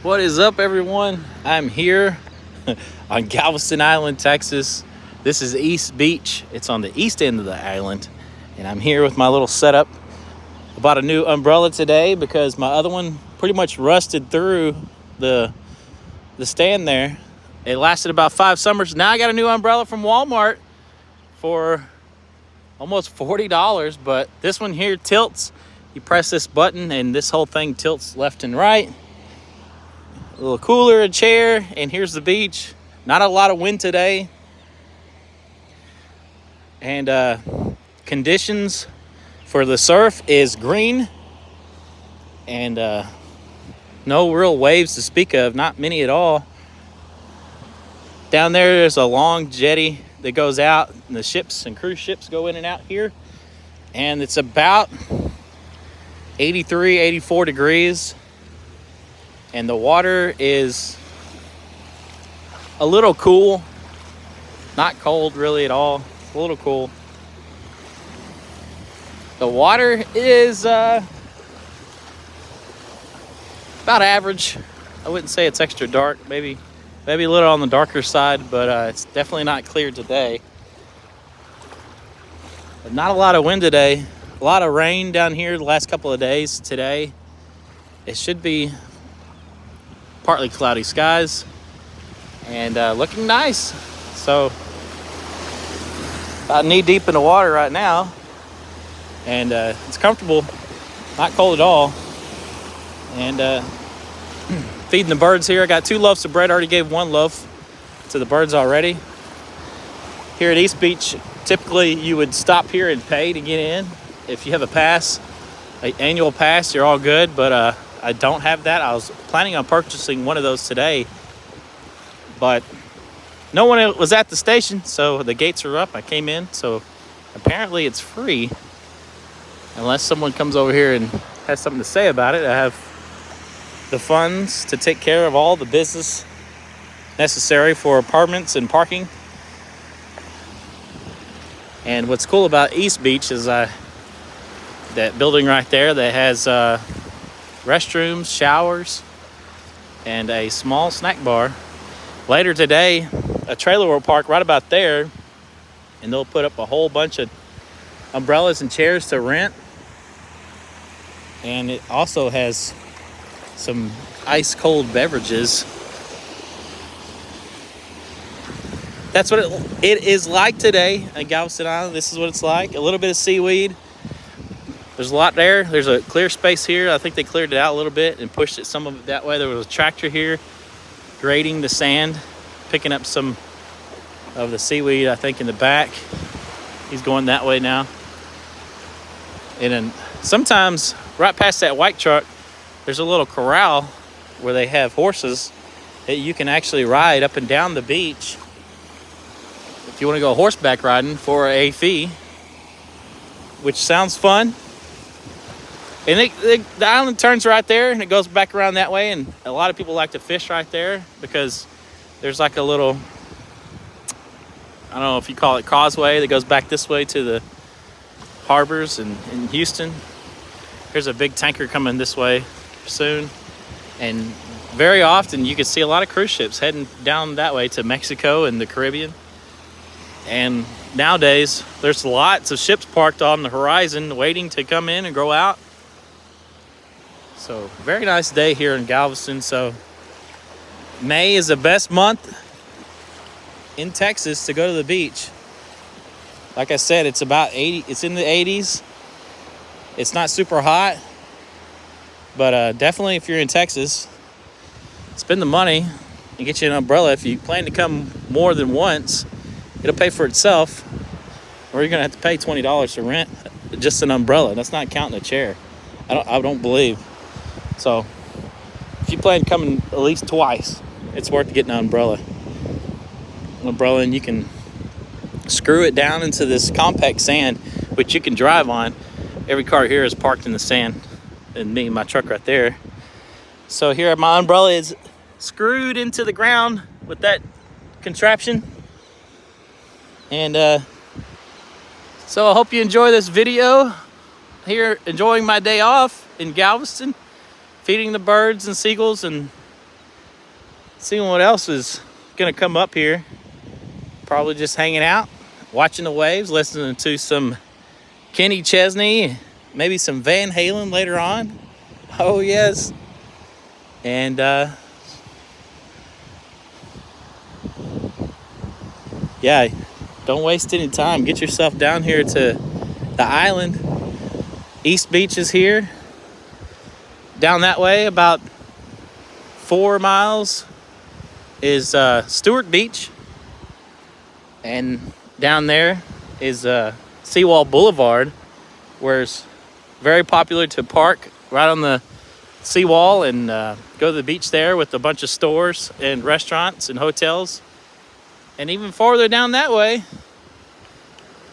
What is up, everyone? I'm here on Galveston Island, Texas. This is East Beach. It's on the east end of the island, and I'm here with my little setup. I bought a new umbrella today because my other one pretty much rusted through the stand there. It lasted about 5 summers. Now I got a new umbrella from Walmart for almost $40, but this one here tilts. You press this button and this whole thing tilts left and right. A little cooler, a chair, and here's the beach. Not a lot of wind today. And conditions for the surf is green. And no real waves to speak of, not many at all. Down there's a long jetty that goes out, and the ships and cruise ships go in and out here. And it's about 83, 84 degrees. And the water is a little cool. Not cold really at all. It's a little cool. The water is about average. I wouldn't say it's extra dark. Maybe a little on the darker side, but it's definitely not clear today. But not a lot of wind today. A lot of rain down here the last couple of days. Today, it should be partly cloudy skies and looking nice. So about knee deep in the water right now, and it's comfortable, not cold at all. And feeding the birds here. I got 2 loaves of bread. I already gave 1 loaf to the birds already. Here at East Beach, typically you would stop here and pay to get in. If you have a pass, an annual pass, you're all good, but I don't have that. I was planning on purchasing one of those today, but no one was at the station, so the gates are up. I came in, so apparently it's free, unless someone comes over here and has something to say about it. I have the funds to take care of all the business necessary for apartments and parking. And what's cool about East Beach is that building right there that has restrooms, showers, and a small snack bar. Later today, a trailer will park right about there, and they'll put up a whole bunch of umbrellas and chairs to rent. And it also has some ice cold beverages. That's what it is like today at Galveston Island. This is what it's like. A little bit of seaweed. There's a lot there. There's a clear space here. I think they cleared it out a little bit and pushed it some of it that way. There was a tractor here grading the sand, picking up some of the seaweed, I think, in the back. He's going that way now. And then sometimes right past that white truck, there's a little corral where they have horses that you can actually ride up and down the beach if you want to go horseback riding for a fee, which sounds fun. And the island turns right there, and it goes back around that way. And a lot of people like to fish right there because there's like a little, I don't know if you call it causeway, that goes back this way to the harbors in Houston. There's a big tanker coming this way soon. And very often you can see a lot of cruise ships heading down that way to Mexico and the Caribbean. And nowadays, there's lots of ships parked on the horizon waiting to come in and go out. So, very nice day here in Galveston. So, May is the best month in Texas to go to the beach. Like I said, it's about 80. It's in the 80s. It's not super hot, but definitely if you're in Texas, spend the money and get you an umbrella. If you plan to come more than once, it'll pay for itself, or you're gonna have to pay $20 to rent just an umbrella. That's not counting a chair. I don't believe. So if you plan coming at least twice, it's worth getting an umbrella. And you can screw it down into this compact sand, which you can drive on. Every car here is parked in the sand, and me and my truck right there. So here my umbrella is screwed into the ground with that contraption. And so I hope you enjoy this video. Here enjoying my day off in Galveston, feeding the birds and seagulls and seeing what else is gonna come up here. Probably just hanging out, watching the waves, listening to some Kenny Chesney, maybe some Van Halen later on. Oh yes. And yeah, don't waste any time. Get yourself down here to the island. East Beach is here. Down that way about 4 miles is Stewart Beach. And down there is Seawall Boulevard, where it's very popular to park right on the seawall and go to the beach there with a bunch of stores and restaurants and hotels. And even farther down that way,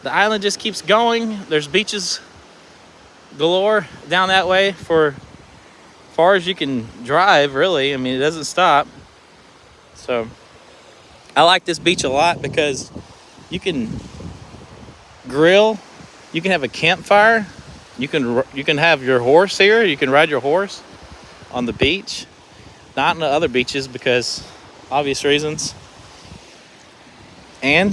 the island just keeps going. There's beaches galore down that way for far as you can drive, really. I mean, it doesn't stop. So I like this beach a lot because you can grill, you can have a campfire, you can have your horse here, you can ride your horse on the beach. Not on the other beaches because obvious reasons. And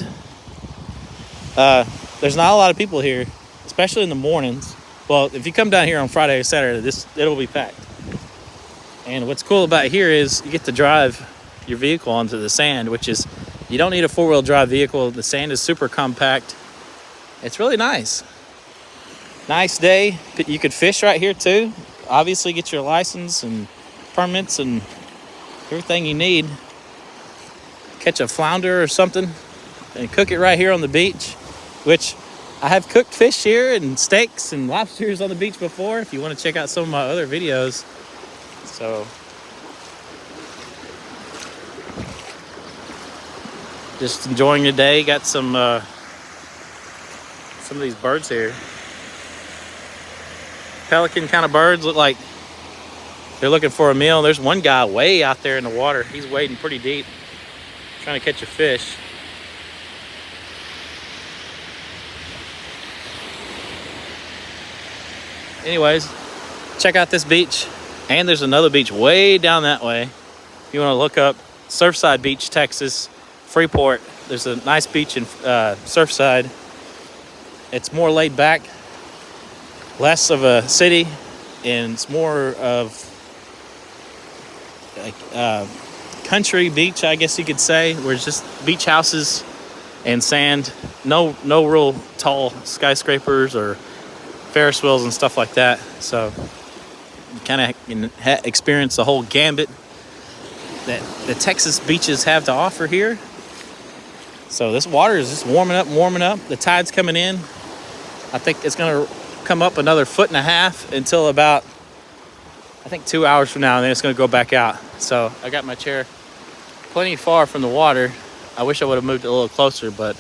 there's not a lot of people here, especially in the mornings. Well, if you come down here on Friday or Saturday, it'll be packed. And what's cool about here is you get to drive your vehicle onto the sand, which is, you don't need a four-wheel drive vehicle. The sand is super compact. It's really nice. Nice day. You could fish right here too. Obviously get your license and permits and everything you need. Catch a flounder or something and cook it right here on the beach, which I have cooked fish here and steaks and lobsters on the beach before if you want to check out some of my other videos. So just enjoying the day. Got some of these birds here. Pelican kind of birds, look like they're looking for a meal. There's one guy way out there in the water. He's wading pretty deep, trying to catch a fish. Anyways, check out this beach. And there's another beach way down that way. If you want to look up Surfside Beach, Texas, Freeport. There's a nice beach in Surfside. It's more laid back, less of a city, and it's more of like country beach, I guess you could say, where it's just beach houses and sand. No real tall skyscrapers or Ferris wheels and stuff like that. So you kind of experience the whole gambit that the Texas beaches have to offer here. So this water is just warming up. The tide's coming in. I think it's going to come up another 1.5 feet until about, I think 2 hours from now, and then it's going to go back out. So I got my chair plenty far from the water. I wish I would have moved it a little closer, but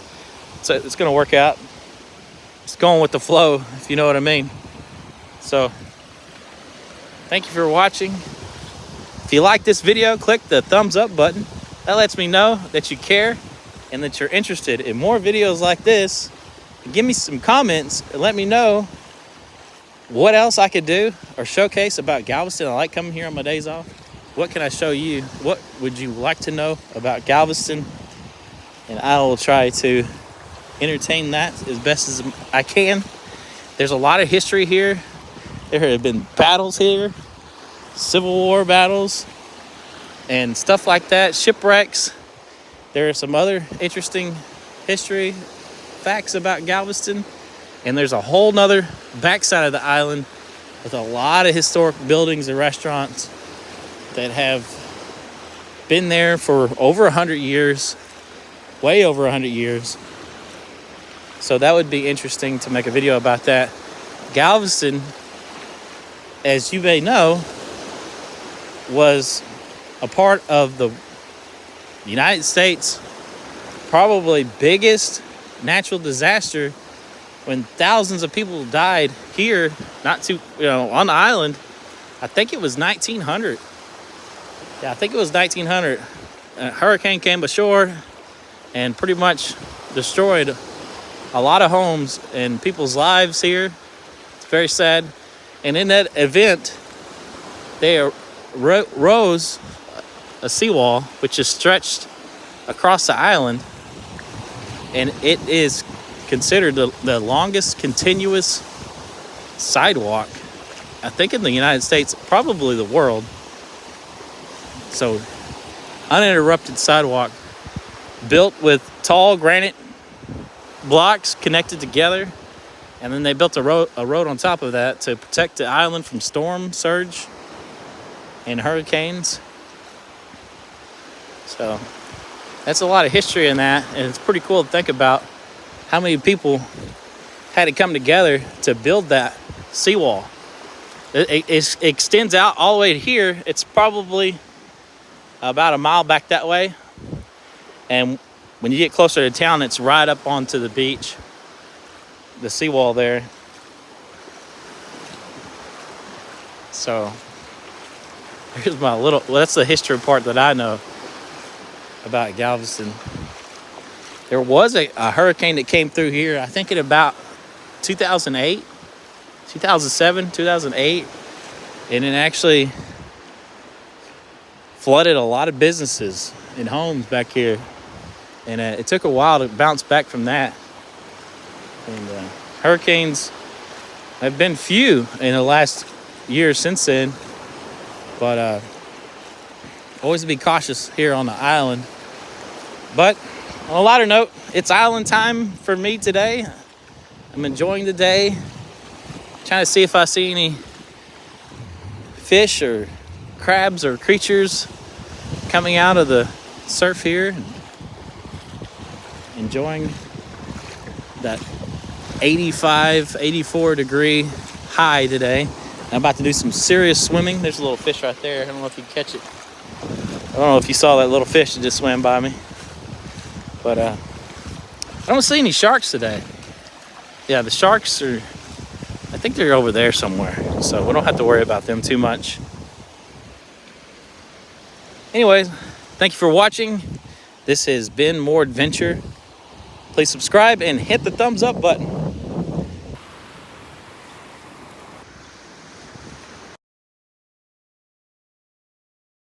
it's going to work out. It's going with the flow, if you know what I mean. So thank you for watching. If you like this video, click the thumbs up button. That lets me know that you care and that you're interested in more videos like this. And give me some comments and let me know what else I could do or showcase about Galveston. I like coming here on my days off. What can I show you? What would you like to know about Galveston? And I will try to entertain that as best as I can. There's a lot of history here. There have been battles here, Civil War battles, and stuff like that, shipwrecks. There are some other interesting history facts about Galveston. And there's a whole nother backside of the island with a lot of historic buildings and restaurants that have been there for over 100 years, way over 100 years. So that would be interesting to make a video about that. Galveston, as you may know, was a part of the United States' probably biggest natural disaster when thousands of people died here, on the island. I think it was 1900. Yeah, I think it was 1900. A hurricane came ashore and pretty much destroyed a lot of homes and people's lives here. It's very sad. And in that event, they rose a seawall which is stretched across the island, and it is considered the longest continuous sidewalk, I think, in the United States, probably the world. So, uninterrupted sidewalk built with tall granite blocks connected together, and then they built a road on top of that to protect the island from storm surge and hurricanes. So that's a lot of history in that, and it's pretty cool to think about how many people had to come together to build that seawall. It extends out all the way to here. It's probably about a mile back that way, and when you get closer to town, it's right up onto the beach, the seawall there. So here's my little, well, that's the history part that I know about Galveston. There was a hurricane that came through here, I think in about 2008, 2007, 2008, and it actually flooded a lot of businesses and homes back here. And it took a while to bounce back from that. And hurricanes have been few in the last year since then. But always be cautious here on the island. But on a lighter note, it's island time for me today. I'm enjoying the day. Trying to see if I see any fish or crabs or creatures coming out of the surf here. Enjoying that 85, 84 degree high today. I'm about to do some serious swimming. There's a little fish right there. I don't know if you can catch it. I don't know if you saw that little fish that just swam by me. But I don't see any sharks today. Yeah, the sharks are, I think they're over there somewhere. So we don't have to worry about them too much. Anyways, thank you for watching. This has been More Adventure. Please subscribe and hit the thumbs up button.